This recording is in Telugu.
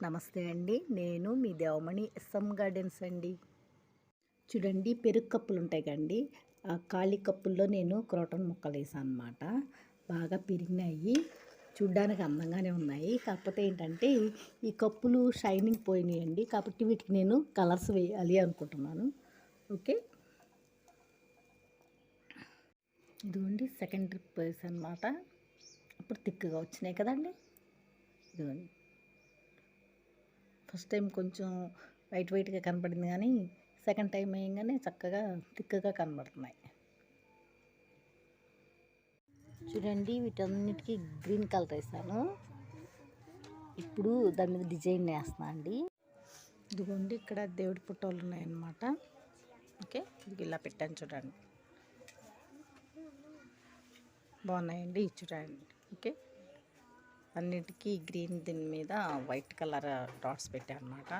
నమస్తే అండి. నేను మీ దేవమణి ఎస్ఎం గార్డెన్స్ అండి. చూడండి, పెరుగు కప్పులు ఉంటాయి కండి, ఆ ఖాళీ కప్పుల్లో నేను క్రోటన్ మొక్కలు వేసాను అనమాట. బాగా పెరిగినాయి, చూడ్డానికి అందంగానే ఉన్నాయి. కాకపోతే ఏంటంటే ఈ కప్పులు షైనింగ్ పోయినాయండి, కాబట్టి వీటికి నేను కలర్స్ వేయాలి అనుకుంటున్నాను. ఓకే, ఇదిగోండి సెకండ్ ట్రిప్ వేసాను అనమాట. ఇప్పుడు థిక్గా వచ్చినాయి కదండి. ఇదిగోండి, ఫస్ట్ టైం కొంచెం వైట్గా కనపడింది, కానీ సెకండ్ టైం వేయగానే చక్కగా థిక్గా కనబడుతున్నాయి. చూడండి, వీటన్నిటికీ గ్రీన్ కలర్ వేసాను. ఇప్పుడు దాని మీద డిజైన్ వేస్తున్నా అండి. ఇదిగోండి, ఇక్కడ దేవుడి ఫోటోలు ఉన్నాయన్నమాట. ఓకే, ఇది ఇలా పెట్టాను చూడండి, బాగున్నాయండి. చూడండి, ఓకే, అన్నిటికీ గ్రీన్, దీని మీద వైట్ కలర్ డాట్స్ పెట్టాను అనమాట.